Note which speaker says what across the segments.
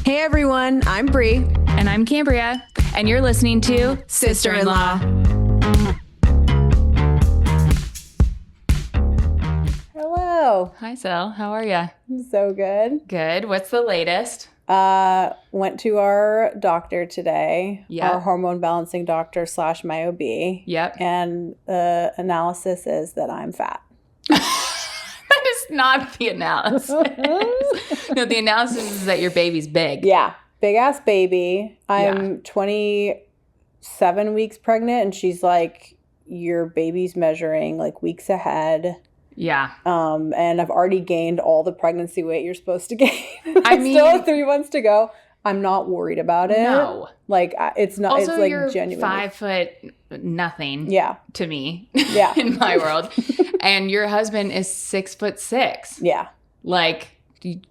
Speaker 1: Hey everyone, I'm Bree.
Speaker 2: And I'm Cambria. And you're listening to Sister-in-Law.
Speaker 1: Hello.
Speaker 2: Hi, Sel. How are ya?
Speaker 1: I'm so good.
Speaker 2: Good. What's the latest?
Speaker 1: Went to our doctor today.
Speaker 2: Yep.
Speaker 1: Our hormone balancing doctor / my OB.
Speaker 2: Yep.
Speaker 1: And the analysis is that I'm fat.
Speaker 2: That is not the analysis. No, the analysis is that your baby's big.
Speaker 1: Yeah. Big ass baby. I'm 27 weeks pregnant, and she's like, your baby's measuring like weeks ahead.
Speaker 2: Yeah.
Speaker 1: And I've already gained all the pregnancy weight you're supposed to gain.
Speaker 2: I mean,
Speaker 1: still have 3 months to go. I'm not worried about it.
Speaker 2: No.
Speaker 1: Like, it's not,
Speaker 2: also,
Speaker 1: it's like
Speaker 2: you're
Speaker 1: genuinely.
Speaker 2: 5 foot nothing.
Speaker 1: Yeah.
Speaker 2: To me.
Speaker 1: Yeah.
Speaker 2: In my world. And your husband is 6'6".
Speaker 1: Yeah.
Speaker 2: Like,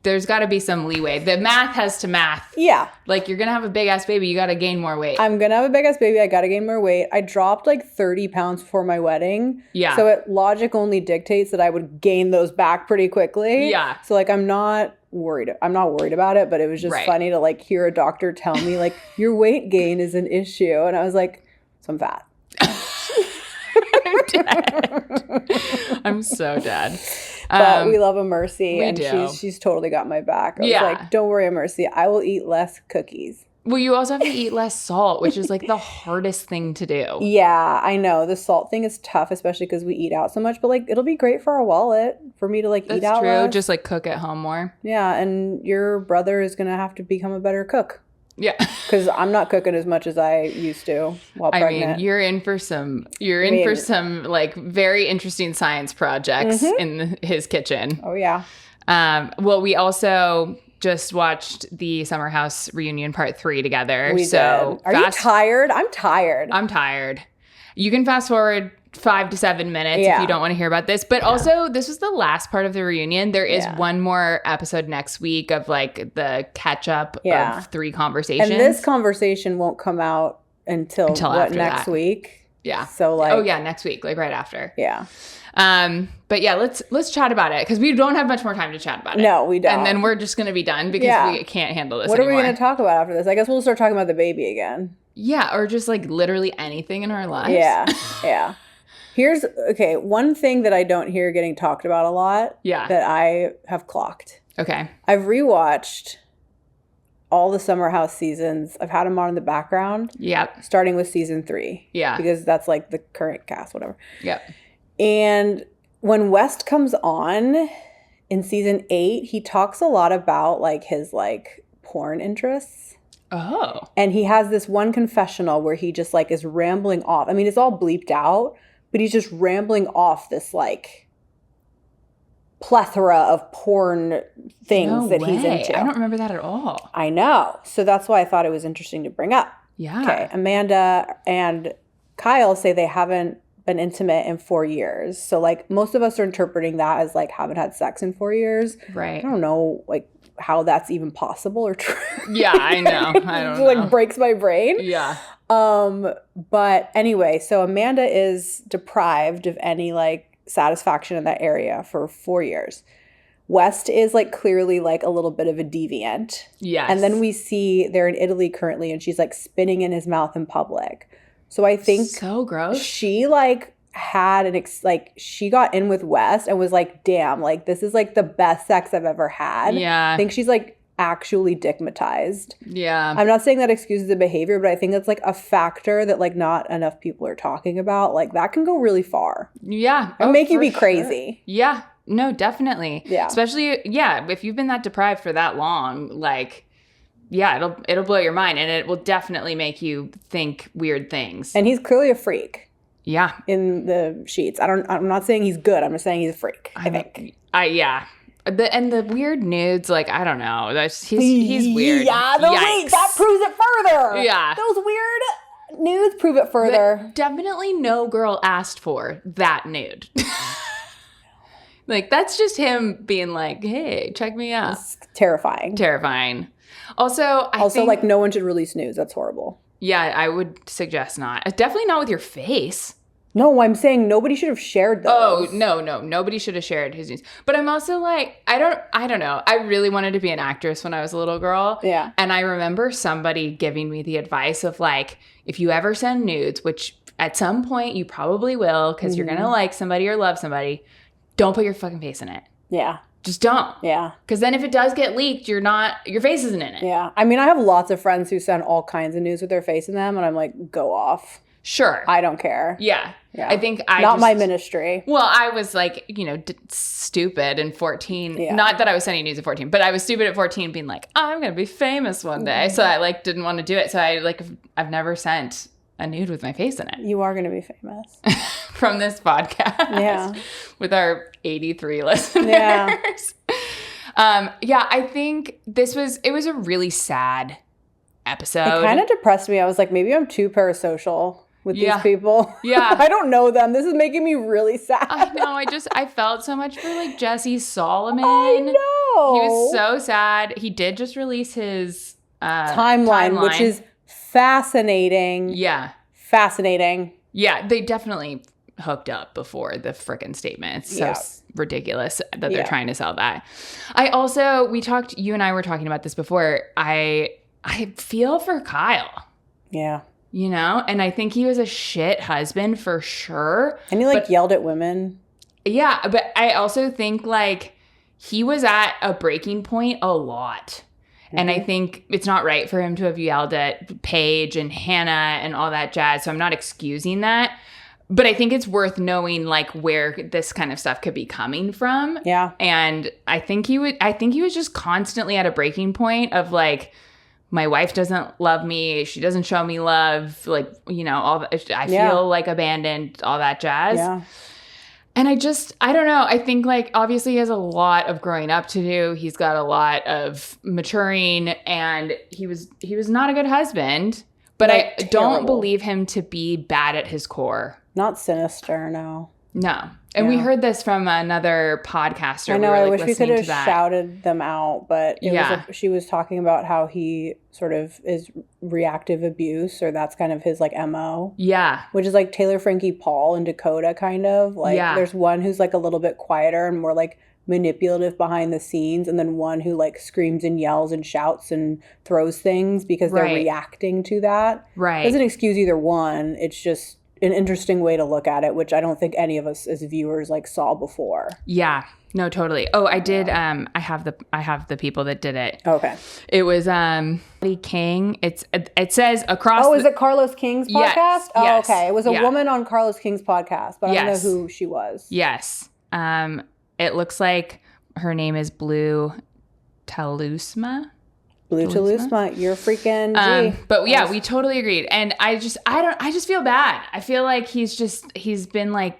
Speaker 2: there's got to be some leeway. The math has to math.
Speaker 1: Yeah.
Speaker 2: Like, you're going to have a big ass baby. You got to gain more weight.
Speaker 1: I'm going to have a big ass baby. I got to gain more weight. I dropped like 30 pounds before my wedding.
Speaker 2: Yeah.
Speaker 1: So logic only dictates that I would gain those back pretty quickly.
Speaker 2: Yeah.
Speaker 1: So like, I'm not worried about it, but it was just funny to like hear a doctor tell me like, your weight gain is an issue. And I was like, so I'm fat.
Speaker 2: I'm dead. I'm so dead.
Speaker 1: But we love a Mercy, and
Speaker 2: do.
Speaker 1: she's totally got my back. I was like, don't worry, Mercy. I will eat less cookies.
Speaker 2: Well, you also have to eat less salt, which is like the hardest thing to do.
Speaker 1: Yeah, I know. The salt thing is tough, especially because we eat out so much. But like, it'll be great for our wallet for me to like eat out.
Speaker 2: That's true.
Speaker 1: Less.
Speaker 2: Just like cook at home more.
Speaker 1: Yeah, and your brother is gonna have to become a better cook.
Speaker 2: Yeah,
Speaker 1: because I'm not cooking as much as I used to while pregnant.
Speaker 2: I mean, you're in for some like very interesting science projects in his kitchen.
Speaker 1: Oh yeah.
Speaker 2: Well, we also just watched the Summer House reunion part 3 together.
Speaker 1: We did. Are you tired? I'm tired. You can fast forward 5 to 7 minutes if you don't want to hear about this. But also, this was the last part of the reunion. There is one more episode next week of like the catch up of 3 conversations. And this conversation won't come out until what, next week?
Speaker 2: Yeah.
Speaker 1: So like,
Speaker 2: next week, like right after.
Speaker 1: Yeah.
Speaker 2: But yeah, let's chat about it because we don't have much more time to chat about it.
Speaker 1: No, we don't.
Speaker 2: And then we're just going to be done because we can't handle this anymore.
Speaker 1: What are we going to talk about after this? I guess we'll start talking about the baby again.
Speaker 2: Yeah, or just like literally anything in our lives.
Speaker 1: Yeah, yeah. Here's, one thing that I don't hear getting talked about a lot that I have clocked.
Speaker 2: Okay.
Speaker 1: I've rewatched all the Summer House seasons. I've had them on in the background.
Speaker 2: Yep.
Speaker 1: Starting with season 3.
Speaker 2: Yeah.
Speaker 1: Because that's like the current cast, whatever.
Speaker 2: Yep.
Speaker 1: And when West comes on in season 8, he talks a lot about like his like porn interests.
Speaker 2: Oh.
Speaker 1: And he has this one confessional where he just like is rambling off. I mean, it's all bleeped out, but he's just rambling off this like plethora of porn things he's into.
Speaker 2: I don't remember that at all.
Speaker 1: I know. So that's why I thought it was interesting to bring up.
Speaker 2: Yeah.
Speaker 1: Okay. Amanda and Kyle say they haven't been intimate in 4 years. So like most of us are interpreting that as like haven't had sex in 4 years.
Speaker 2: Right.
Speaker 1: I don't know like how that's even possible or true.
Speaker 2: Yeah, I know. I don't know.
Speaker 1: Like breaks my brain.
Speaker 2: Yeah.
Speaker 1: But anyway, so Amanda is deprived of any like satisfaction in that area for 4 years. West is like clearly like a little bit of a deviant.
Speaker 2: Yes.
Speaker 1: And then we see they're in Italy currently and she's like spitting in his mouth in public. So I think
Speaker 2: so gross.
Speaker 1: She like had she got in with West and was like, damn, like this is like the best sex I've ever had.
Speaker 2: Yeah.
Speaker 1: I think she's like actually dickmatized.
Speaker 2: Yeah.
Speaker 1: I'm not saying that excuses the behavior, but I think that's like a factor that like not enough people are talking about. Like that can go really far.
Speaker 2: Yeah.
Speaker 1: And make you be crazy.
Speaker 2: Sure. Yeah. No, definitely.
Speaker 1: Yeah.
Speaker 2: Especially, if you've been that deprived for that long, like, yeah, it'll blow your mind and it will definitely make you think weird things.
Speaker 1: And he's clearly a freak.
Speaker 2: Yeah.
Speaker 1: In the sheets. I'm not saying he's good. I'm just saying he's a freak, I think.
Speaker 2: Yeah. The weird nudes, like, I don't know. He's weird.
Speaker 1: Yeah, wait, that proves it further.
Speaker 2: Yeah.
Speaker 1: Those weird nudes prove it further.
Speaker 2: But definitely no girl asked for that nude. Like, that's just him being like, hey, check me out.
Speaker 1: It's terrifying.
Speaker 2: Also, I think,
Speaker 1: like, no one should release nudes. That's horrible.
Speaker 2: Yeah, I would suggest not. Definitely not with your face.
Speaker 3: No, I'm saying nobody should have shared those.
Speaker 1: Oh, no. Nobody should have shared his nudes. But I'm also like, I don't know. I really wanted to be an actress when I was a little girl.
Speaker 3: Yeah.
Speaker 1: And I remember somebody giving me the advice of like, if you ever send nudes, which at some point you probably will because you're going to like somebody or love somebody, don't put your fucking face in it.
Speaker 3: Yeah.
Speaker 1: Just don't.
Speaker 3: Yeah.
Speaker 1: Because then if it does get leaked, your face isn't in it.
Speaker 3: Yeah. I mean, I have lots of friends who send all kinds of nudes with their face in them, and I'm like, go off.
Speaker 1: Sure.
Speaker 3: I don't care.
Speaker 1: Yeah.
Speaker 3: Yeah.
Speaker 1: I think
Speaker 3: Not my ministry.
Speaker 1: Well, I was like, stupid in 14. Yeah. Not that I was sending nudes at 14, but I was stupid at 14 being like, I'm going to be famous one day. So I like didn't want to do it. So I've never sent a nude with my face in it.
Speaker 3: You are going to be famous.
Speaker 1: From this podcast.
Speaker 3: Yeah.
Speaker 1: With our 83 listeners.
Speaker 3: Yeah.
Speaker 1: I think it was a really sad episode.
Speaker 3: It kind of depressed me. I was like, maybe I'm too parasocial with these people.
Speaker 1: Yeah.
Speaker 3: I don't know them. This is making me really sad.
Speaker 1: I know. I felt so much for like Jesse Solomon.
Speaker 3: I know.
Speaker 1: He was so sad. He did just release his
Speaker 3: timeline, which is fascinating.
Speaker 1: Yeah.
Speaker 3: Fascinating.
Speaker 1: Yeah. They definitely hooked up before the frickin' statement. It's so ridiculous that they're trying to sell that. You and I were talking about this before. I feel for Kyle.
Speaker 3: Yeah.
Speaker 1: And I think he was a shit husband for sure.
Speaker 3: And he yelled at women.
Speaker 1: Yeah, but I also think he was at a breaking point a lot. Mm-hmm. And I think it's not right for him to have yelled at Paige and Hannah and all that jazz. So I'm not excusing that. But I think it's worth knowing where this kind of stuff could be coming from.
Speaker 3: Yeah.
Speaker 1: And I think he was just constantly at a breaking point of my wife doesn't love me. She doesn't show me love. All that. I feel abandoned, all that jazz. Yeah. And I don't know. I think obviously he has a lot of growing up to do. He's got a lot of maturing, and he was not a good husband, but I don't believe him to be bad at his core.
Speaker 3: Not sinister, no.
Speaker 1: No. And we heard this from another podcaster.
Speaker 3: I know. I wish we could have shouted them out, but she was talking about how he sort of is reactive abuse, or that's kind of his MO.
Speaker 1: Yeah.
Speaker 3: Which is Taylor, Frankie, Paul, and Dakota kind of. There's one who's a little bit quieter and more manipulative behind the scenes, and then one who screams and yells and shouts and throws things because they're reacting to that.
Speaker 1: Right.
Speaker 3: Doesn't excuse either one. It's just an interesting way to look at it, which I don't think any of us as viewers saw before.
Speaker 1: Yeah. No, totally. Oh, I did. I have the people that did it.
Speaker 3: Okay.
Speaker 1: It was King. It says across.
Speaker 3: Oh, is it Carlos King's podcast?
Speaker 1: Yes.
Speaker 3: Oh,
Speaker 1: Yes.
Speaker 3: Okay. It was a woman on Carlos King's podcast, but I don't know who she was.
Speaker 1: Yes. It looks like her name is Blue Telusma.
Speaker 3: Blue Telusma, you're freaking G.
Speaker 1: But yeah, we totally agreed. And I just feel bad. I feel like he's been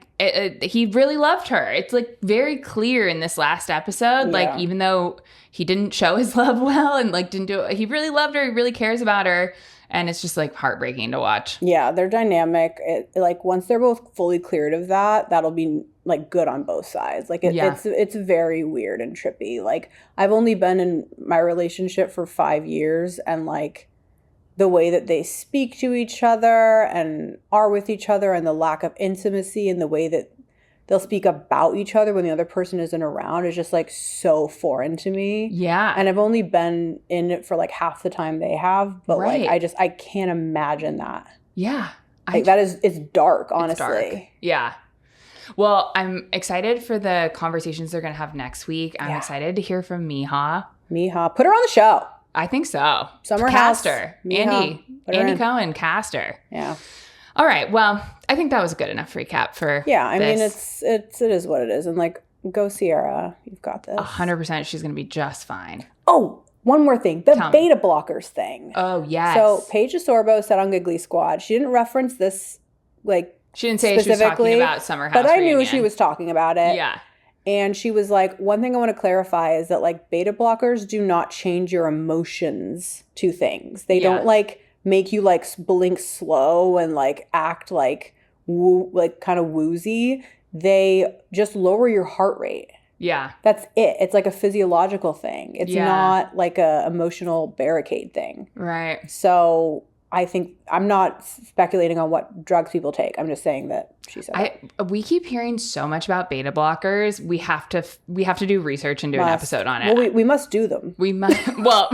Speaker 1: he really loved her. It's very clear in this last episode, even though he didn't show his love well and didn't do it, he really loved her. He really cares about her. And it's just heartbreaking to watch.
Speaker 3: Yeah, they're dynamic. Once they're both fully cleared of that, that'll be good on both sides. It's very weird and trippy. I've only been in my relationship for 5 years, and the way that they speak to each other and are with each other, and the lack of intimacy, and the way that they'll speak about each other when the other person isn't around is just so foreign to me.
Speaker 1: Yeah.
Speaker 3: And I've only been in it for half the time they have, but I can't imagine that.
Speaker 1: Yeah.
Speaker 3: It's dark, honestly. It's
Speaker 1: dark. Yeah. Well, I'm excited for the conversations they're going to have next week. I'm excited to hear from Miha.
Speaker 3: Put her on the show.
Speaker 1: I think so.
Speaker 3: Summer
Speaker 1: Caster.
Speaker 3: House.
Speaker 1: Andy Cohen, Caster.
Speaker 3: Yeah.
Speaker 1: All right. Well, I think that was a good enough recap for
Speaker 3: I mean, it is what it is. And go Sierra. You've got this.
Speaker 1: 100% she's going to be just fine.
Speaker 3: Oh, one more thing. The beta blockers thing.
Speaker 1: Oh, yes.
Speaker 3: So Paige DeSorbo said on Giggly Squad, she didn't reference this,
Speaker 1: she didn't say she was talking about Summer House
Speaker 3: But I
Speaker 1: reunion.
Speaker 3: knew she was talking about it.
Speaker 1: Yeah.
Speaker 3: And she was one thing I want to clarify is that beta blockers do not change your emotions to things. They don't make you blink slow and act kind of woozy. They just lower your heart rate.
Speaker 1: Yeah.
Speaker 3: That's it. It's a physiological thing. It's not a emotional barricade thing.
Speaker 1: Right.
Speaker 3: So I think I'm not speculating on what drugs people take. I'm just saying that she said
Speaker 1: we keep hearing so much about beta blockers. We have to do research and do an episode on it.
Speaker 3: Well, we must do them.
Speaker 1: We must. Well,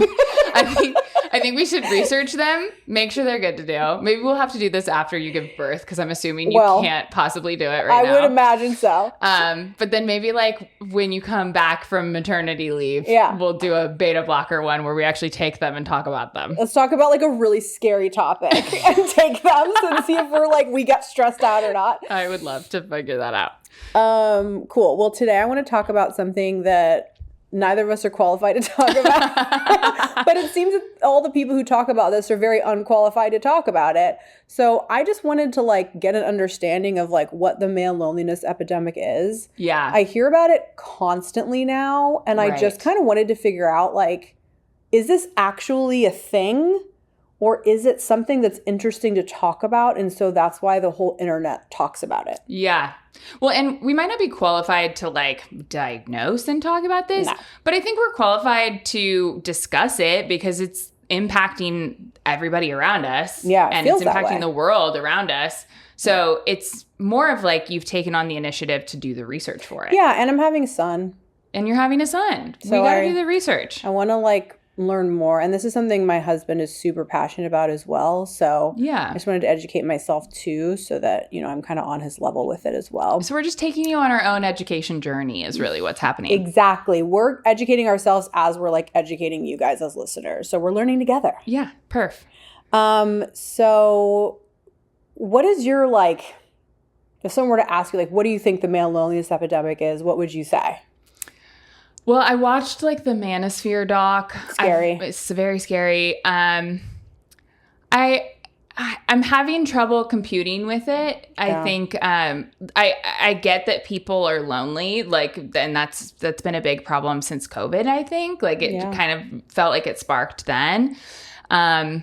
Speaker 1: I think we should research them, make sure they're good to do. Maybe we'll have to do this after you give birth because I'm assuming you can't possibly do it right now.
Speaker 3: I would imagine so.
Speaker 1: But then maybe like when you come back from maternity leave, we'll do a beta blocker one where we actually take them and talk about them.
Speaker 3: Let's talk about like a really scary topic and take them and see if we're like we get stressed out or not.
Speaker 1: I would love to figure that out.
Speaker 3: Cool. Well, today I want to talk about something that neither of us are qualified to talk about. But it seems that all the people who talk about this are very unqualified to talk about it. So I just wanted to like get an understanding of like what the male loneliness epidemic is.
Speaker 1: Yeah.
Speaker 3: I hear about it constantly now. And I just kind of wanted to figure out like, is this actually a thing? Or is it something that's interesting to talk about? And so that's why the whole internet talks about it.
Speaker 1: Yeah. Well, and we might not be qualified to like diagnose and talk about this, but I think we're qualified to discuss it because it's impacting everybody around us.
Speaker 3: Yeah.
Speaker 1: And it's impacting the world around us. So it's more of like you've taken on the initiative to do the research for it.
Speaker 3: Yeah. And I'm having a son.
Speaker 1: And you're having a son. So we got to do the research.
Speaker 3: I want to like learn more. And this is something my husband is super passionate about as well. So I just wanted to educate myself too so that, you know, I'm kind of on his level with it as well.
Speaker 1: So we're just taking you on our own education journey is really what's happening.
Speaker 3: Exactly. We're educating ourselves as we're like educating you guys as listeners. So we're learning together.
Speaker 1: Yeah. Perf.
Speaker 3: So what is your like, if someone were to ask you like, what do you think the male loneliness epidemic is? What would you say?
Speaker 1: Well, I watched like the Manosphere doc.
Speaker 3: Scary.
Speaker 1: It's very scary. I'm having trouble computing with it. I think I get that people are lonely, like, and that's been a big problem since COVID. I think like it kind of felt like it sparked then. I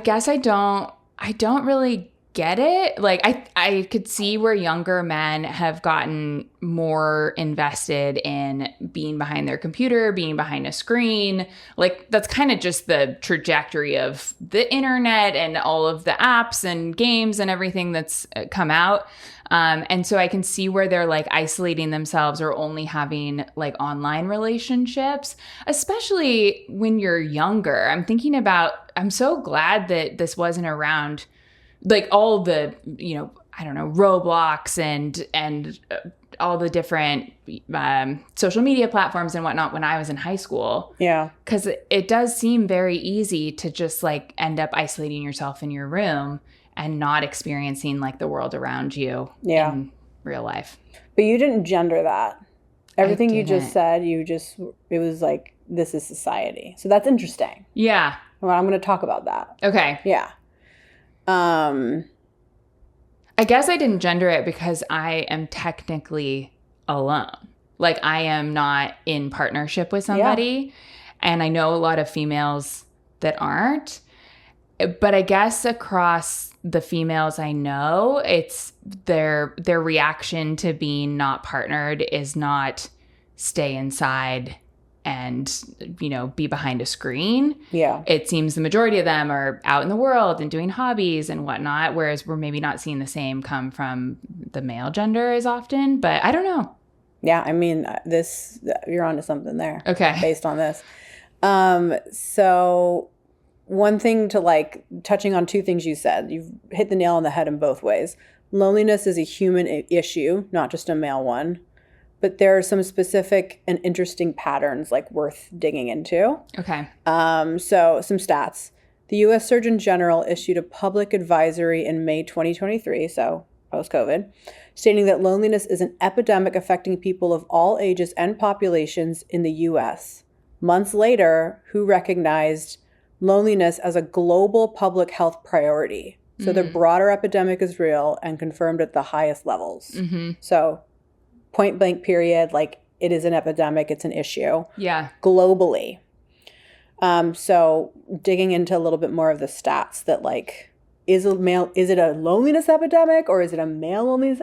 Speaker 1: guess I don't really get it. Like I could see where younger men have gotten more invested in being behind their computer, being behind a screen. Like that's kind of just the trajectory of the internet and all of the apps and games and everything that's come out. And so I can see where they're like isolating themselves or only having like online relationships, especially when you're younger. I'm so glad that this wasn't around like all the, you know, I don't know, Roblox and all the different social media platforms and whatnot when I was in high school.
Speaker 3: Yeah.
Speaker 1: Because it does seem very easy to just like end up isolating yourself in your room and not experiencing like the world around you in real life.
Speaker 3: But you didn't gender that. Everything you just said, it was like, this is society. So that's interesting.
Speaker 1: Yeah.
Speaker 3: Well, I'm going to talk about that.
Speaker 1: Okay.
Speaker 3: Yeah.
Speaker 1: I guess I didn't gender it because I am technically alone. Like I am not in partnership with somebody. And I know a lot of females that aren't. But I guess across the females I know, it's their reaction to being not partnered is not stay inside and, you know, be behind a screen.
Speaker 3: Yeah.
Speaker 1: It seems the majority of them are out in the world and doing hobbies and whatnot, whereas we're maybe not seeing the same come from the male gender as often, but I don't know.
Speaker 3: Yeah, I mean, you're onto something there.
Speaker 1: Okay.
Speaker 3: Based on this. So one thing to like, touching on two things you said, you've hit the nail on the head in both ways. Loneliness is a human issue, not just a male one. But there are some specific and interesting patterns like worth digging into.
Speaker 1: Okay.
Speaker 3: So some stats. The U.S. Surgeon General issued a public advisory in May 2023, so post-COVID, stating that loneliness is an epidemic affecting people of all ages and populations in the U.S. Months later, WHO recognized loneliness as a global public health priority. So the broader epidemic is real and confirmed at the highest levels. Mm-hmm. So point blank period, like it is an epidemic, it's an issue.
Speaker 1: Yeah.
Speaker 3: Globally. So digging into a little bit more of the stats that like, is it a loneliness epidemic or is it a male loneliness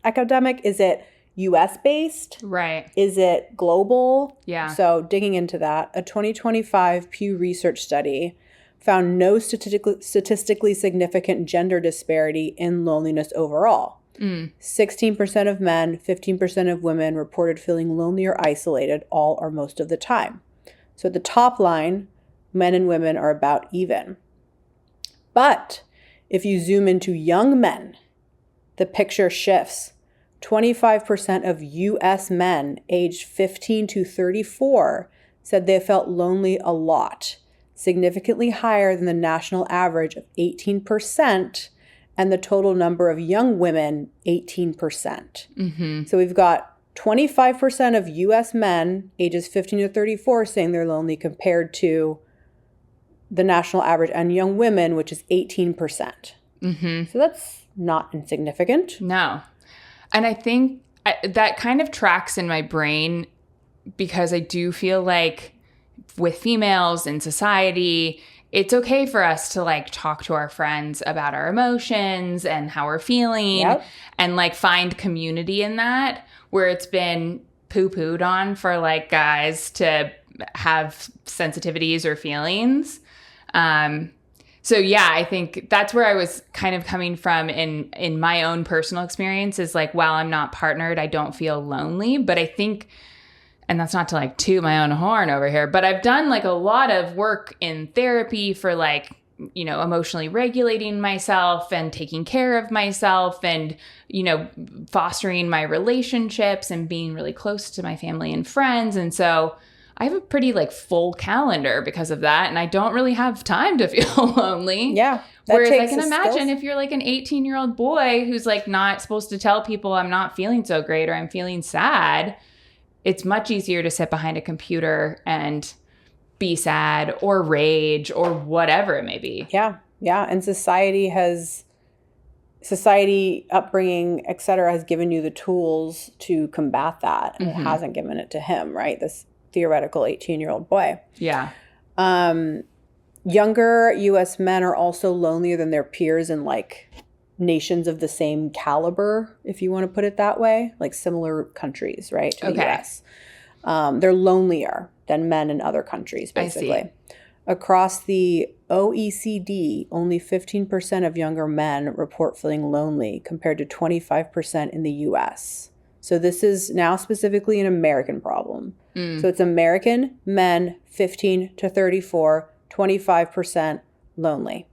Speaker 3: epidemic? Is it US based?
Speaker 1: Right.
Speaker 3: Is it global?
Speaker 1: Yeah.
Speaker 3: So digging into that, a 2025 Pew Research study found no statistically significant gender disparity in loneliness overall. 16% of men, 15% of women reported feeling lonely or isolated all or most of the time. So at the top line, men and women are about even. But if you zoom into young men, the picture shifts. 25% of U.S. men aged 15 to 34 said they felt lonely a lot, significantly higher than the national average of 18%, and the total number of young women, 18%. So we've got 25% of U.S. men ages 15 to 34 saying they're lonely compared to the national average, and young women, which is 18%. So that's not insignificant.
Speaker 1: No. And I think that kind of tracks in my brain because I do feel like with females in society, it's okay for us to like talk to our friends about our emotions and how we're feeling and like find community in that, where it's been poo-pooed on for like guys to have sensitivities or feelings. So yeah, I think that's where I was kind of coming from in my own personal experience is like, while I'm not partnered, I don't feel lonely. But I think, and that's not to like toot my own horn over here, but I've done like a lot of work in therapy for like, you know, emotionally regulating myself and taking care of myself and, you know, fostering my relationships and being really close to my family and friends. And so I have a pretty like full calendar because of that. And I don't really have time to feel lonely.
Speaker 3: Yeah.
Speaker 1: Whereas I can imagine if you're like an 18-year-old boy who's like not supposed to tell people I'm not feeling so great or I'm feeling sad, it's much easier to sit behind a computer and be sad or rage or whatever it may be.
Speaker 3: Yeah. Yeah. And society, upbringing, et cetera, has given you the tools to combat that. And it hasn't given it to him, right? This theoretical 18-year-old boy.
Speaker 1: Yeah.
Speaker 3: Younger U.S. men are also lonelier than their peers in like nations of the same caliber, if you want to put it that way, like similar countries, right, to the U.S. They're lonelier than men in other countries, basically. Across the OECD, only 15% of younger men report feeling lonely compared to 25% in the U.S. So this is now specifically an American problem. So it's American men 15 to 34, 25% lonely.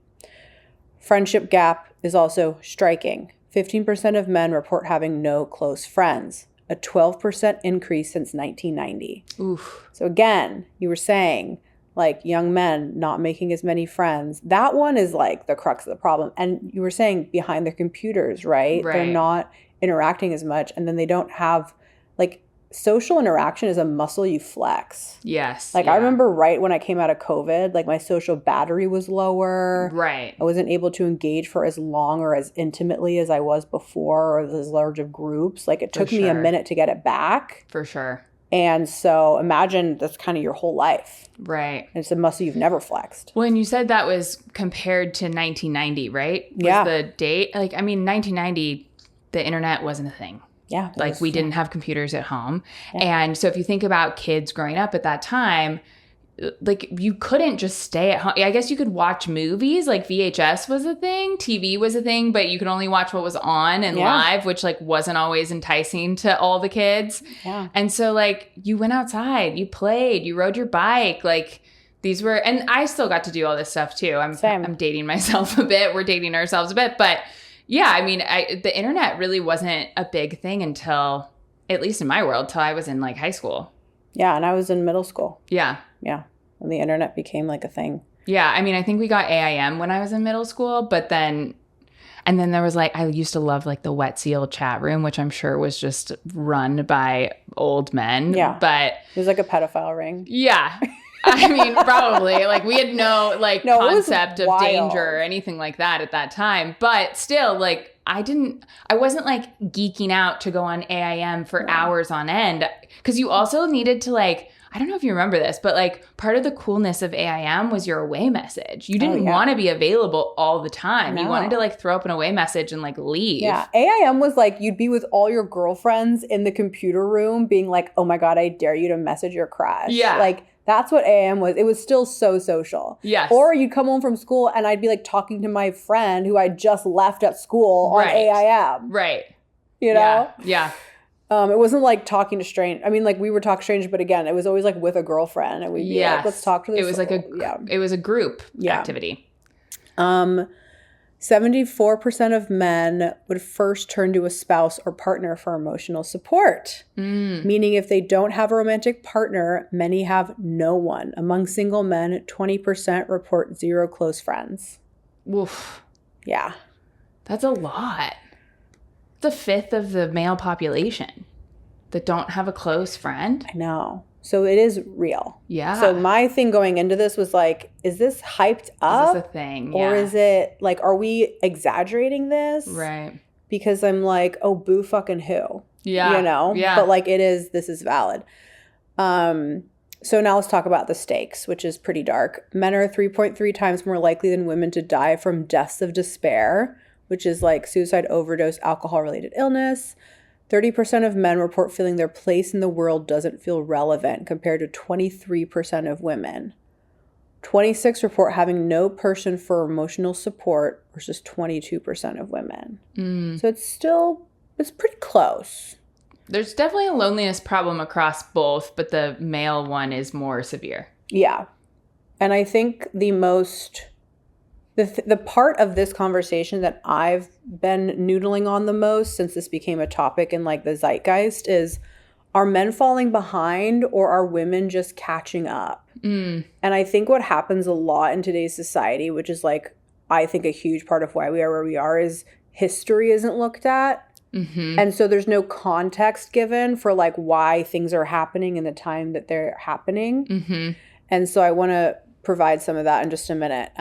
Speaker 3: Friendship gap is also striking. 15% of men report having no close friends, a 12% increase since 1990.
Speaker 1: Oof.
Speaker 3: So again, you were saying like young men not making as many friends. That one is like the crux of the problem. And you were saying behind their computers, right? They're not interacting as much. And then they don't have like social interaction is a muscle you flex.
Speaker 1: Yes.
Speaker 3: Like I remember right when I came out of COVID, like my social battery was lower.
Speaker 1: Right.
Speaker 3: I wasn't able to engage for as long or as intimately as I was before or as large of groups. Like it took me a minute to get it back.
Speaker 1: For sure.
Speaker 3: And so imagine that's kind of your whole life.
Speaker 1: Right.
Speaker 3: And it's a muscle you've never flexed.
Speaker 1: Well, and you said that was compared to 1990, right? Was the date? Like, I mean, 1990, the internet wasn't a thing.
Speaker 3: Yeah.
Speaker 1: Like we didn't have computers at home. Yeah. And so if you think about kids growing up at that time, like you couldn't just stay at home. I guess you could watch movies, like VHS was a thing, TV was a thing, but you could only watch what was on and live, which like wasn't always enticing to all the kids.
Speaker 3: Yeah.
Speaker 1: And so like you went outside, you played, you rode your bike, like these were, and I still got to do all this stuff too. I'm dating myself a bit. We're dating ourselves a bit, but yeah, I mean, the internet really wasn't a big thing until, at least in my world, till I was in like high school.
Speaker 3: Yeah, and I was in middle school.
Speaker 1: Yeah.
Speaker 3: Yeah, and the internet became like a thing.
Speaker 1: Yeah, I mean, I think we got AIM when I was in middle school, but then, and then there was like, I used to love like the Wet Seal chat room, which I'm sure was just run by old men.
Speaker 3: Yeah.
Speaker 1: But
Speaker 3: it was like a pedophile ring.
Speaker 1: Yeah. I mean, probably. Like, we had no concept of danger or anything like that at that time. But still, like, I wasn't, like, geeking out to go on AIM for hours on end. Because you also needed to, like, I don't know if you remember this, but, like, part of the coolness of AIM was your away message. You didn't want to be available all the time. No. You wanted to, like, throw up an away message and, like, leave.
Speaker 3: Yeah. AIM was, like, you'd be with all your girlfriends in the computer room being like, oh, my God, I dare you to message your crush.
Speaker 1: Yeah.
Speaker 3: Like, That's what AAM was. It was still so social.
Speaker 1: Yes.
Speaker 3: Or you'd come home from school and I'd be like talking to my friend who I just left at school on AIM.
Speaker 1: Right.
Speaker 3: You know?
Speaker 1: Yeah.
Speaker 3: It wasn't like talking to strangers. I mean, like we were talking strangers, but again, it was always like with a girlfriend, and we'd be like, "Let's talk to this."
Speaker 1: It was like it was a group activity.
Speaker 3: 74% of men would first turn to a spouse or partner for emotional support, meaning if they don't have a romantic partner, many have no one. Among single men, 20% report 0 close friends.
Speaker 1: Oof.
Speaker 3: Yeah,
Speaker 1: that's a lot. The fifth of the male population that don't have a close friend.
Speaker 3: I know. So it is real.
Speaker 1: Yeah.
Speaker 3: So my thing going into this was like, is this hyped up?
Speaker 1: Is this a thing?
Speaker 3: Yeah. Or is it like, are we exaggerating this?
Speaker 1: Right.
Speaker 3: Because I'm like, oh, boo fucking who?
Speaker 1: Yeah.
Speaker 3: You know?
Speaker 1: Yeah.
Speaker 3: But like this is valid. So now let's talk about the stakes, which is pretty dark. Men are 3.3 times more likely than women to die from deaths of despair, which is like suicide, overdose, alcohol-related illness. 30% of men report feeling their place in the world doesn't feel relevant, compared to 23% of women. 26 report having no person for emotional support versus 22% of women. So it's pretty close.
Speaker 1: There's definitely a loneliness problem across both, but the male one is more severe.
Speaker 3: Yeah. And I think the part of this conversation that I've been noodling on the most since this became a topic in like the zeitgeist is, are men falling behind or are women just catching up? And I think what happens a lot in today's society, which is like, I think a huge part of why we are where we are, is history isn't looked at. And so there's no context given for like why things are happening in the time that they're happening. And so I want to provide some of that in just a minute.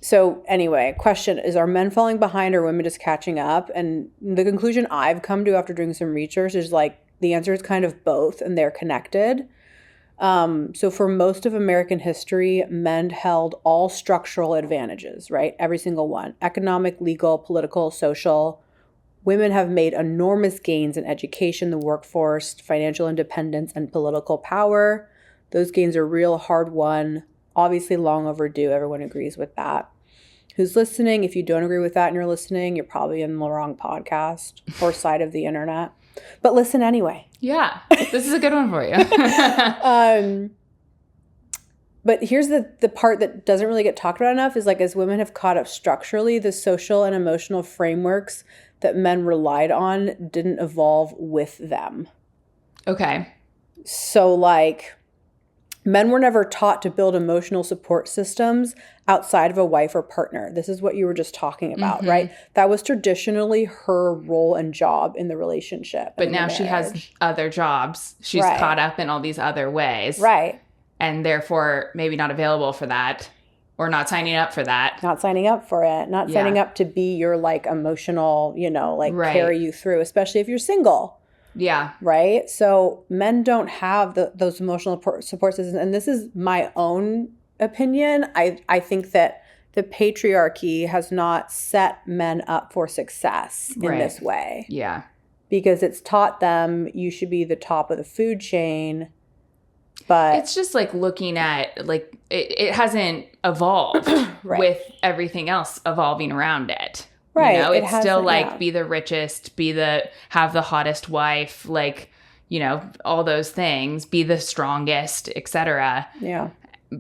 Speaker 3: So anyway, question is, are men falling behind or women just catching up? And the conclusion I've come to after doing some research is like, the answer is kind of both, and they're connected. So for most of American history, men held all structural advantages, right? Every single one. Economic, legal, political, social. Women have made enormous gains in education, the workforce, financial independence, and political power. Those gains are real, hard won. Obviously long overdue. Everyone agrees with that. Who's listening? If you don't agree with that and you're listening, you're probably in the wrong podcast or side of the internet. But listen anyway.
Speaker 1: Yeah, this is a good one for you.
Speaker 3: But here's the part that doesn't really get talked about enough is like, as women have caught up structurally, the social and emotional frameworks that men relied on didn't evolve with them.
Speaker 1: Okay.
Speaker 3: So like, men were never taught to build emotional support systems outside of a wife or partner. This is what you were just talking about, right? That was traditionally her role and job in the relationship.
Speaker 1: But now she has other jobs. She's caught up in all these other ways.
Speaker 3: Right.
Speaker 1: And therefore maybe not available for that, or not signing up for that.
Speaker 3: Not signing up for it. Not signing up to be your like emotional, carry you through, especially if you're single.
Speaker 1: Yeah.
Speaker 3: Right? So men don't have those emotional support systems. And this is my own opinion. I think that the patriarchy has not set men up for success in this way.
Speaker 1: Yeah.
Speaker 3: Because it's taught them you should be the top of the food chain. But
Speaker 1: it's just like looking at like it hasn't evolved with everything else evolving around it.
Speaker 3: Right.
Speaker 1: You know, it's still like be the richest, have the hottest wife, like, all those things, be the strongest, etc.
Speaker 3: Yeah.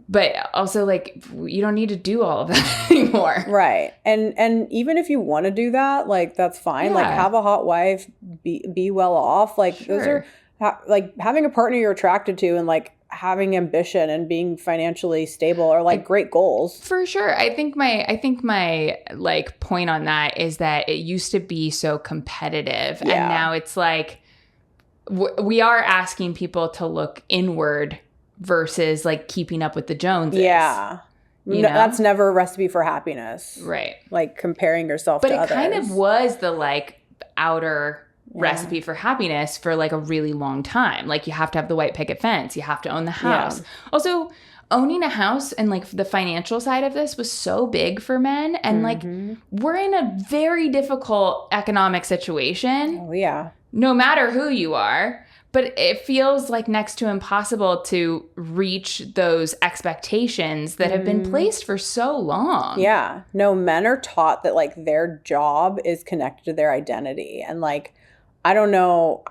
Speaker 1: But also like you don't need to do all of that anymore.
Speaker 3: Right. And even if you want to do that, like that's fine. Yeah. Like have a hot wife, be well off. Like those are like having a partner you're attracted to and like having ambition and being financially stable are like great goals.
Speaker 1: For sure. I think my like point on that is that it used to be so competitive and now it's like we are asking people to look inward versus like keeping up with the Joneses.
Speaker 3: Yeah. That's never a recipe for happiness.
Speaker 1: Right.
Speaker 3: Like comparing yourself to others.
Speaker 1: But it kind of was the like outer recipe for happiness for like a really long time. Like you have to have the white picket fence. You have to own the house. Yeah. Also, owning a house and like the financial side of this was so big for men. And like we're in a very difficult economic situation.
Speaker 3: Oh, yeah.
Speaker 1: No matter who you are. But it feels like next to impossible to reach those expectations that have been placed for so long.
Speaker 3: Yeah. No, men are taught that like their job is connected to their identity. And like, I don't know,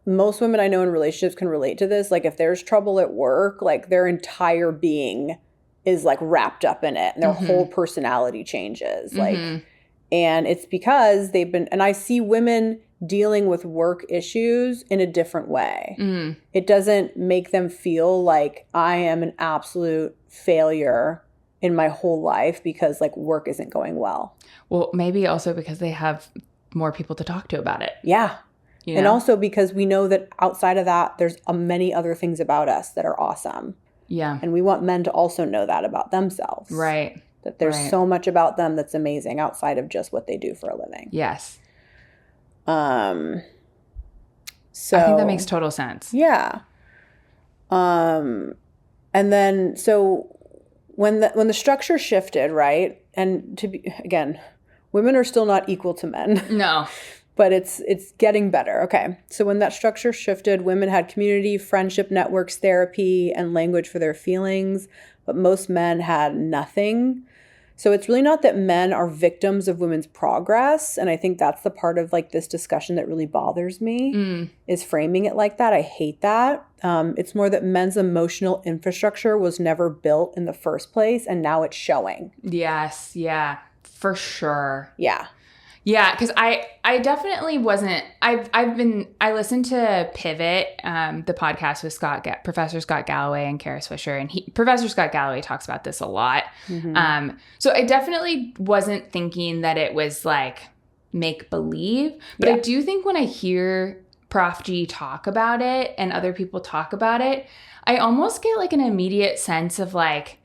Speaker 3: most women I know in relationships can relate to this. Like if there's trouble at work, like their entire being is like wrapped up in it and their whole personality changes. Like, and it's because they've been, and I see women dealing with work issues in a different way. It doesn't make them feel like I am an absolute failure in my whole life because like work isn't going well.
Speaker 1: Well, maybe also because they have more people to talk to about it.
Speaker 3: Yeah. You know? And also because we know that outside of that, there's many other things about us that are awesome.
Speaker 1: Yeah.
Speaker 3: And we want men to also know that about themselves.
Speaker 1: Right.
Speaker 3: That there's so much about them that's amazing outside of just what they do for a living.
Speaker 1: Yes.
Speaker 3: So
Speaker 1: I think that makes total sense.
Speaker 3: Yeah. And then so when the structure shifted, right? And to be again, women are still not equal to men.
Speaker 1: No.
Speaker 3: But it's getting better. Okay. So when that structure shifted, women had community, friendship networks, therapy, and language for their feelings, but most men had nothing. So it's really not that men are victims of women's progress. And I think that's the part of like this discussion that really bothers me is framing it like that. I hate that. It's more that men's emotional infrastructure was never built in the first place. And now it's showing.
Speaker 1: Yes. Yeah, for sure.
Speaker 3: Yeah.
Speaker 1: Yeah, because I definitely wasn't. I listened to Pivot, the podcast with Professor Scott Galloway and Kara Swisher, and Professor Scott Galloway talks about this a lot. So I definitely wasn't thinking that it was like make believe, but I do think when I hear Prof G talk about it and other people talk about it, I almost get like an immediate sense of like,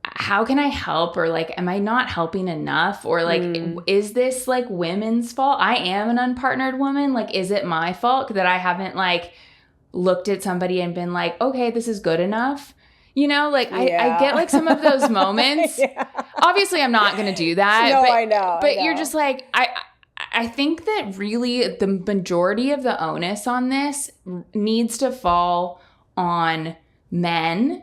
Speaker 1: how can I help? Or like, am I not helping enough? Or like, is this like women's fault? I am an unpartnered woman. Like, is it my fault that I haven't like looked at somebody and been like, okay, this is good enough? You know, like I get like some of those moments. Obviously, I'm not going to do that.
Speaker 3: No,
Speaker 1: but,
Speaker 3: I know.
Speaker 1: But you're just like, I think that really the majority of the onus on this needs to fall on men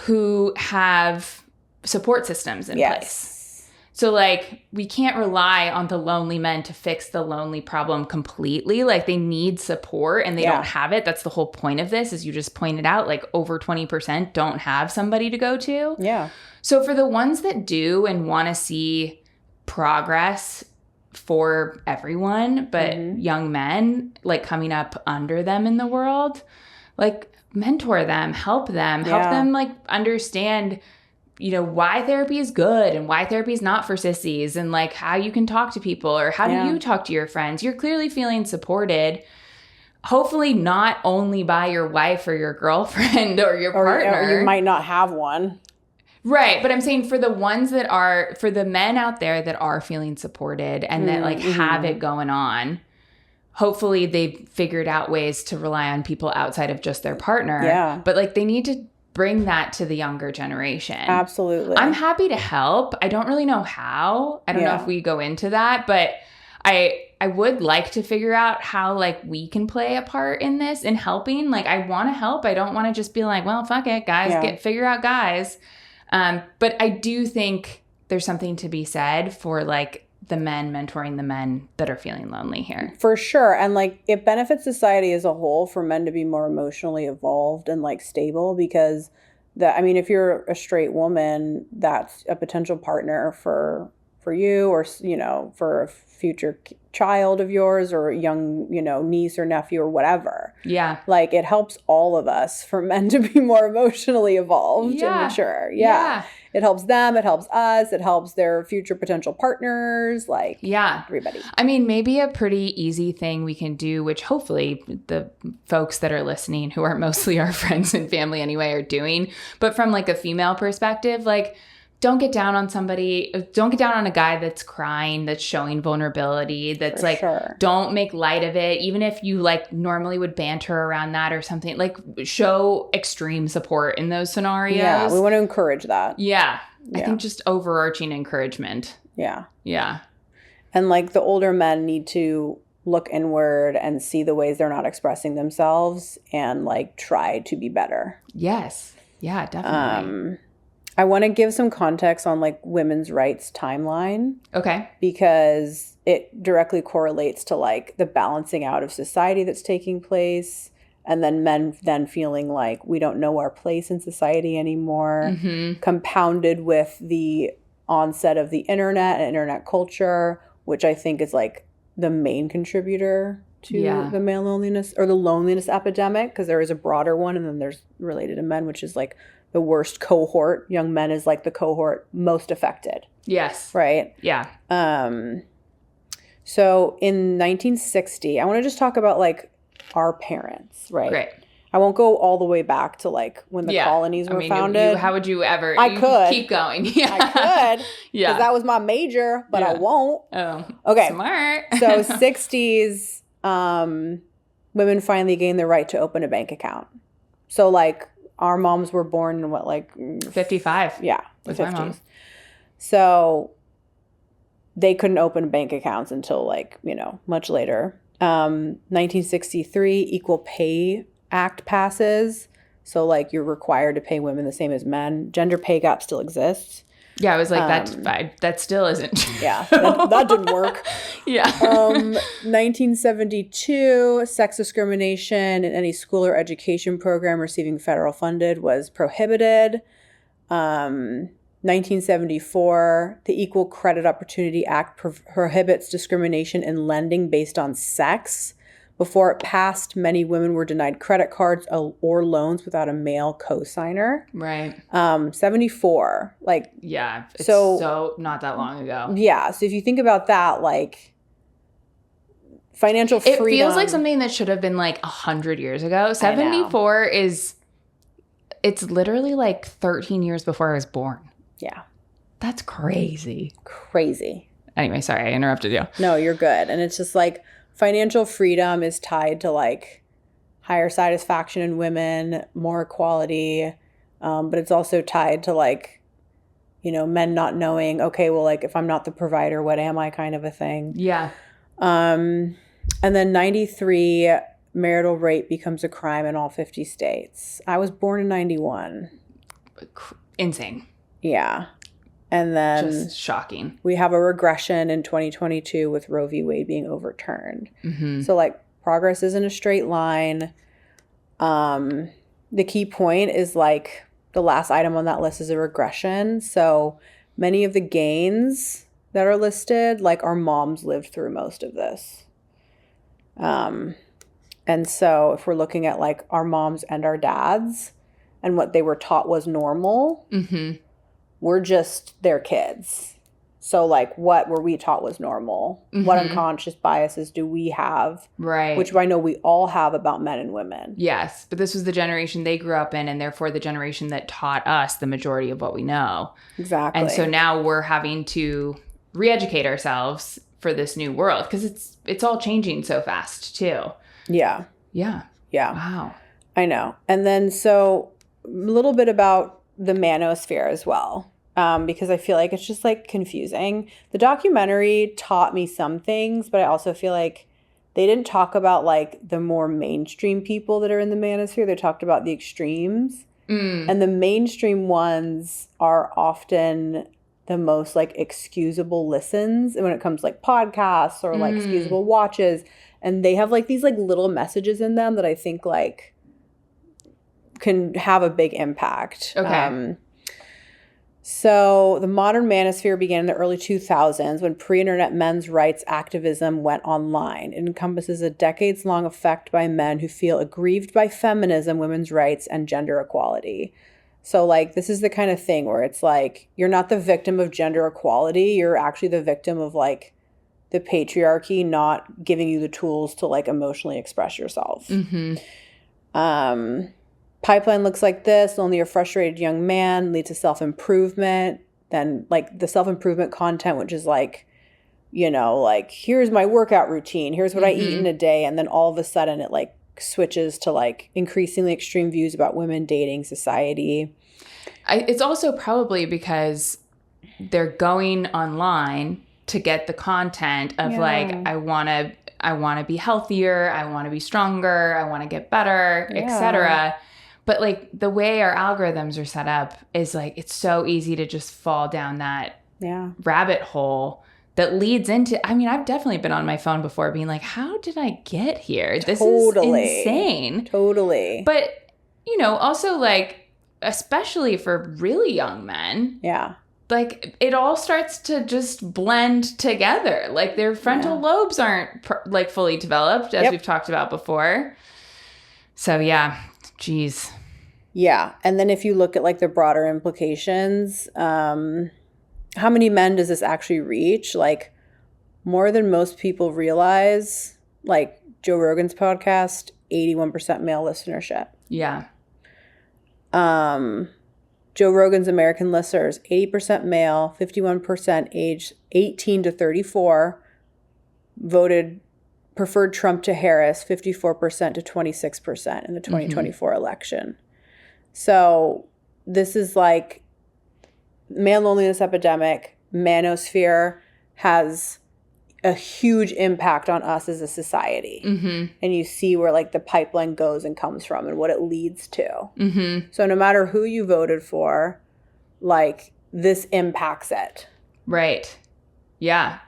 Speaker 1: who have support systems in place. So like we can't rely on the lonely men to fix the lonely problem completely. Like they need support and they don't have it. That's the whole point of this, as you just pointed out, like over 20% don't have somebody to go to.
Speaker 3: Yeah.
Speaker 1: So for the ones that do and want to see progress for everyone, but young men like coming up under them in the world, like mentor them, help them like understand, you know, why therapy is good and why therapy is not for sissies and like how you can talk to people or how do you talk to your friends. You're clearly feeling supported, hopefully not only by your wife or your girlfriend or your partner.
Speaker 3: Or you might not have one.
Speaker 1: Right. But I'm saying for the ones that are, for the men out there that are feeling supported and that like have it going on, hopefully they've figured out ways to rely on people outside of just their partner. Yeah. But like they need to bring that to the younger generation.
Speaker 3: Absolutely.
Speaker 1: I'm happy to help. I don't really know how. I don't know if we go into that, but I would like to figure out how like we can play a part in this in helping. Like I want to help. I don't want to just be like, well, fuck it, guys, figure out guys. But I do think there's something to be said for like the men mentoring the men that are feeling lonely here.
Speaker 3: For sure. And like it benefits society as a whole for men to be more emotionally evolved and like stable because if you're a straight woman, that's a potential partner for you or, you know, for a future child of yours or a young, you know, niece or nephew or whatever. Yeah. Like it helps all of us for men to be more emotionally evolved and mature. Yeah. It helps them. It helps us. It helps their future potential partners. Like everybody.
Speaker 1: I mean, maybe a pretty easy thing we can do, which hopefully the folks that are listening who are mostly our friends and family anyway are doing, but from like a female perspective, like don't get down on somebody. Don't get down on a guy that's crying, that's showing vulnerability, that's for like, don't make light of it. Even if you like normally would banter around that or something, like show extreme support in those scenarios.
Speaker 3: Yeah, we want to encourage that.
Speaker 1: Yeah. I think just overarching encouragement.
Speaker 3: Yeah.
Speaker 1: Yeah.
Speaker 3: And like the older men need to look inward and see the ways they're not expressing themselves and like try to be better.
Speaker 1: Yes. Yeah, definitely.
Speaker 3: I want to give some context on like women's rights timeline.
Speaker 1: Okay.
Speaker 3: Because it directly correlates to like the balancing out of society that's taking place. And then men then feeling like we don't know our place in society anymore. Compounded with the onset of the internet and internet culture, which I think is like the main contributor to the male loneliness or the loneliness epidemic. Because there is a broader one and then there's related to men, which is like the worst cohort. Young men is like the cohort most affected.
Speaker 1: Yes.
Speaker 3: Right?
Speaker 1: Yeah.
Speaker 3: So in 1960, I want to just talk about like our parents, right?
Speaker 1: Great.
Speaker 3: I won't go all the way back to like when the colonies were founded.
Speaker 1: How would you ever?
Speaker 3: I could.
Speaker 1: Keep going. Yeah.
Speaker 3: I could. Yeah. Because that was my major, but I won't.
Speaker 1: Oh.
Speaker 3: Okay.
Speaker 1: Smart.
Speaker 3: So 60s, women finally gained the right to open a bank account. So like our moms were born in what, like
Speaker 1: 55?
Speaker 3: Yeah, the
Speaker 1: was 50s. My mom.
Speaker 3: So they couldn't open bank accounts until like, you know, much later. 1963, Equal Pay Act passes. So like you're required to pay women the same as men. Gender pay gap still exists.
Speaker 1: Yeah, I was like, that still isn't.
Speaker 3: Yeah, that didn't work.
Speaker 1: Yeah.
Speaker 3: 1972, sex discrimination in any school or education program receiving federal funded was prohibited. 1974, the Equal Credit Opportunity Act prohibits discrimination in lending based on sex. Before it passed, many women were denied credit cards or loans without a male co-signer.
Speaker 1: Right.
Speaker 3: 74, like...
Speaker 1: Yeah, it's so not that long ago.
Speaker 3: Yeah, so if you think about that, like, financial freedom... It
Speaker 1: feels like something that should have been, like, 100 years ago. 74 is... It's literally, like, 13 years before I was born.
Speaker 3: Yeah.
Speaker 1: That's crazy.
Speaker 3: Crazy.
Speaker 1: Anyway, sorry, I interrupted you.
Speaker 3: No, you're good. And it's just, like... Financial freedom is tied to like higher satisfaction in women, more equality, but it's also tied to like, you know, men not knowing, okay, well, like if I'm not the provider, what am I, kind of a thing.
Speaker 1: Yeah.
Speaker 3: And then 93, marital rape becomes a crime in all 50 states. I was born in 91.
Speaker 1: Insane.
Speaker 3: Yeah. And then
Speaker 1: just shocking.
Speaker 3: We have a regression in 2022 with Roe v. Wade being overturned.
Speaker 1: Mm-hmm.
Speaker 3: So like progress isn't a straight line. The key point is like the last item on that list is a regression. So many of the gains that are listed, like our moms lived through most of this. And so if we're looking at like our moms and our dads and what they were taught was normal, we're just their kids. So like what were we taught was normal? What unconscious biases do we have?
Speaker 1: Right.
Speaker 3: Which I know we all have about men and women.
Speaker 1: Yes. But this was the generation they grew up in and therefore the generation that taught us the majority of what we know.
Speaker 3: Exactly.
Speaker 1: And so now we're having to re-educate ourselves for this new world because it's all changing so fast too.
Speaker 3: Yeah.
Speaker 1: Yeah.
Speaker 3: Yeah.
Speaker 1: Wow.
Speaker 3: I know. And then so a little bit about the manosphere as well. Because I feel like it's just like confusing. The documentary taught me some things, but I also feel like they didn't talk about like the more mainstream people that are in the manosphere. They talked about the extremes. And the mainstream ones are often the most like excusable listens when it comes to like podcasts or like excusable watches. And they have like these like little messages in them that I think like can have a big impact.
Speaker 1: Okay.
Speaker 3: So the modern manosphere began in the early 2000s when pre-internet men's rights activism went online. It encompasses a decades-long effect by men who feel aggrieved by feminism, women's rights, and gender equality. So like this is the kind of thing where it's like you're not the victim of gender equality. You're actually the victim of like the patriarchy not giving you the tools to like emotionally express yourself. Pipeline looks like this. Only a frustrated young man leads to self-improvement. Then like the self-improvement content, which is like, you know, like here's my workout routine. Here's what I eat in a day. And then all of a sudden it like switches to like increasingly extreme views about women, dating, society.
Speaker 1: It's also probably because they're going online to get the content of like, I want to I want to be healthier, I want to be stronger, I want to get better, etc. But like the way our algorithms are set up is like it's so easy to just fall down that rabbit hole that leads into, I mean, I've definitely been on my phone before being like, how did I get here? This is insane.
Speaker 3: Totally.
Speaker 1: But, you know, also like, especially for really young men.
Speaker 3: Yeah.
Speaker 1: Like it all starts to just blend together. Like their frontal lobes aren't like fully developed, as we've talked about before. So yeah, geez.
Speaker 3: Yeah. And then if you look at like the broader implications, how many men does this actually reach? Like more than most people realize, like Joe Rogan's podcast, 81% male listenership.
Speaker 1: Yeah.
Speaker 3: Joe Rogan's American listeners, 80% male, 51% age 18 to 34, preferred Trump to Harris, 54% to 26% in the 2024 election. So this is like male loneliness epidemic, manosphere has a huge impact on us as a society. And you see where like the pipeline goes and comes from and what it leads to. So no matter who you voted for, like this impacts it.
Speaker 1: Right. Yeah.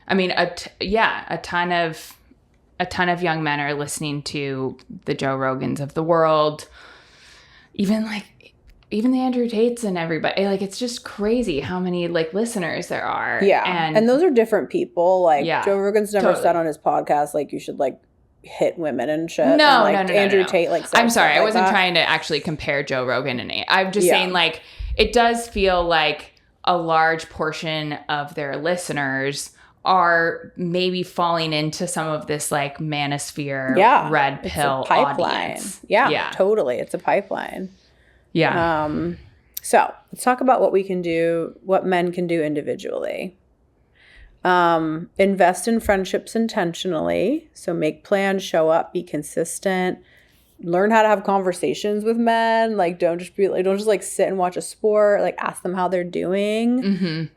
Speaker 1: I mean, a ton of young men are listening to the Joe Rogans of the world. Even the Andrew Tates and everybody, like, it's just crazy how many, like, listeners there are.
Speaker 3: Yeah. And those are different people. Like, Joe Rogan's never said on his podcast, like, you should, like, hit women and shit.
Speaker 1: No,
Speaker 3: and, like, Andrew Tate, like,
Speaker 1: I'm sorry. I wasn't trying to actually compare Joe Rogan and I'm just saying, like, it does feel like a large portion of their listeners are maybe falling into some of this, like, manosphere red pill audience.
Speaker 3: Yeah, totally. It's a pipeline.
Speaker 1: Yeah.
Speaker 3: So let's talk about what men can do individually. Invest in friendships intentionally. So make plans, show up, be consistent, learn how to have conversations with men. Like, don't just like sit and watch a sport, like ask them how they're doing.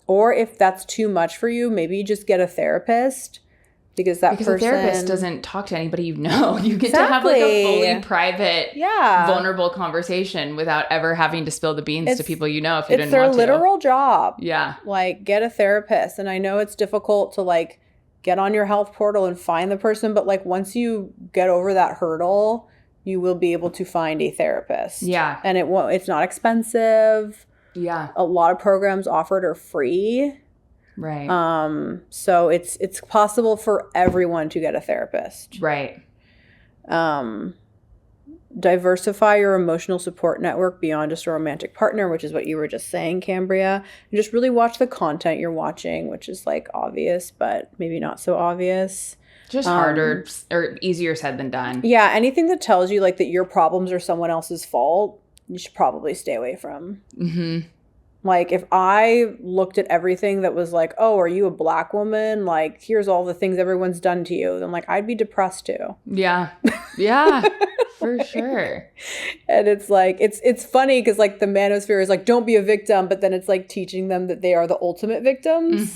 Speaker 3: Or if that's too much for you, maybe you just get a therapist. Because a therapist
Speaker 1: doesn't talk to anybody you know. You get to have like a fully private, vulnerable conversation without ever having to spill the beans to people you know if you didn't want to.
Speaker 3: It's their literal job.
Speaker 1: Yeah.
Speaker 3: Like, get a therapist. And I know it's difficult to like get on your health portal and find the person, but like once you get over that hurdle, you will be able to find a therapist.
Speaker 1: Yeah.
Speaker 3: And it's not expensive.
Speaker 1: Yeah.
Speaker 3: A lot of programs offered are free.
Speaker 1: Right.
Speaker 3: So it's possible for everyone to get a therapist.
Speaker 1: Right.
Speaker 3: Diversify your emotional support network beyond just a romantic partner, which is what you were just saying, Cambria. And just really watch the content you're watching, which is like obvious, but maybe not so obvious.
Speaker 1: Just harder or easier said than done.
Speaker 3: Yeah. Anything that tells you like that your problems are someone else's fault, you should probably stay away from. Like, if I looked at everything that was like, oh, are you a black woman? Like, here's all the things everyone's done to you. Then, like, I'd be depressed too.
Speaker 1: Yeah. Yeah, for sure.
Speaker 3: And it's like, it's funny because, like, the manosphere is like, don't be a victim. But then it's like teaching them that they are the ultimate victims,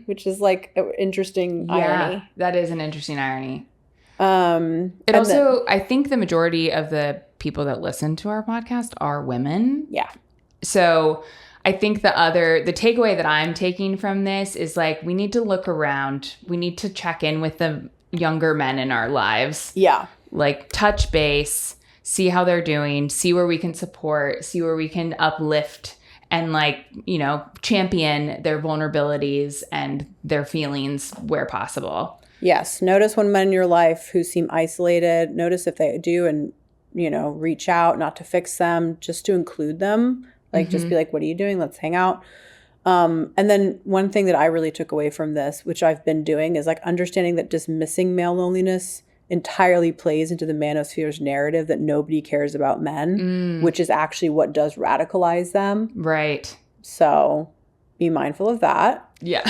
Speaker 3: which is like an interesting irony.
Speaker 1: That is an interesting irony. I think the majority of the people that listen to our podcast are women.
Speaker 3: Yeah.
Speaker 1: So I think the takeaway that I'm taking from this is like, we need to look around. We need to check in with the younger men in our lives.
Speaker 3: Yeah.
Speaker 1: Like touch base, see how they're doing, see where we can support, see where we can uplift and like, you know, champion their vulnerabilities and their feelings where possible.
Speaker 3: Yes. Notice when men in your life who seem isolated, notice if they do and, you know, reach out, not to fix them, just to include them. Like, just be like, what are you doing? Let's hang out. And then one thing that I really took away from this, which I've been doing, is like understanding that dismissing male loneliness entirely plays into the manosphere's narrative that nobody cares about men, which is actually what does radicalize them.
Speaker 1: Right.
Speaker 3: So be mindful of that.
Speaker 1: Yeah.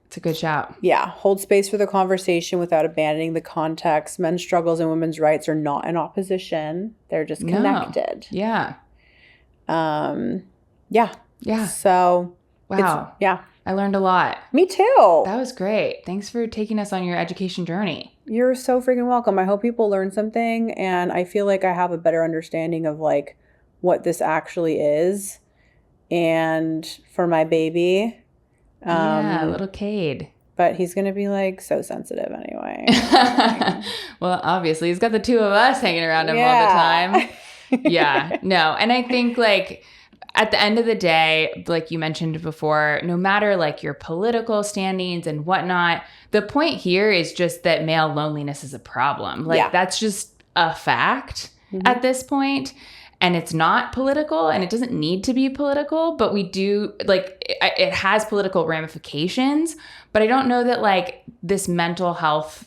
Speaker 1: It's a good shout.
Speaker 3: Yeah. Hold space for the conversation without abandoning the context. Men's struggles and women's rights are not in opposition. They're just connected.
Speaker 1: No. Yeah.
Speaker 3: Yeah. So
Speaker 1: Wow.
Speaker 3: Yeah.
Speaker 1: I learned a lot.
Speaker 3: Me too.
Speaker 1: That was great. Thanks for taking us on your education journey.
Speaker 3: You're so freaking welcome. I hope people learn something, and I feel like I have a better understanding of like what this actually is. And for my baby.
Speaker 1: Little Cade.
Speaker 3: But he's going to be like so sensitive anyway.
Speaker 1: Well, obviously he's got the two of us hanging around him all the time. Yeah, no. And I think like at the end of the day, like you mentioned before, no matter like your political standings and whatnot, the point here is just that male loneliness is a problem. Like that's just a fact at this point. And it's not political, and it doesn't need to be political, but we do, like, it has political ramifications. But I don't know that, like, this mental health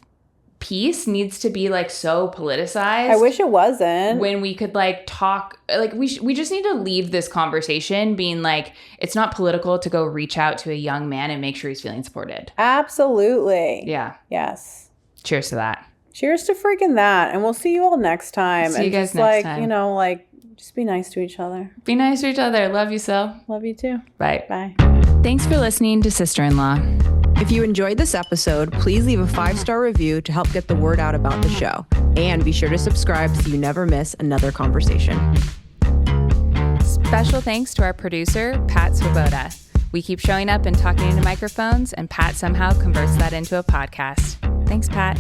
Speaker 1: piece needs to be, like, so politicized.
Speaker 3: I wish it wasn't.
Speaker 1: When we could, like, talk, like, we just need to leave this conversation being, like, it's not political to go reach out to a young man and make sure he's feeling supported.
Speaker 3: Absolutely.
Speaker 1: Yeah.
Speaker 3: Yes.
Speaker 1: Cheers to that.
Speaker 3: Cheers to freaking that. And we'll see you all next time.
Speaker 1: See you guys next time.
Speaker 3: You know, like, just be nice to each other.
Speaker 1: Be nice to each other. Love you so.
Speaker 3: Love you too.
Speaker 1: Bye.
Speaker 3: Bye.
Speaker 1: Thanks for listening to Sister-in-Law.
Speaker 4: If you enjoyed this episode, please leave a 5-star review to help get the word out about the show. And be sure to subscribe so you never miss another conversation.
Speaker 1: Special thanks to our producer, Pat Swoboda. We keep showing up and talking into microphones, and Pat somehow converts that into a podcast. Thanks, Pat.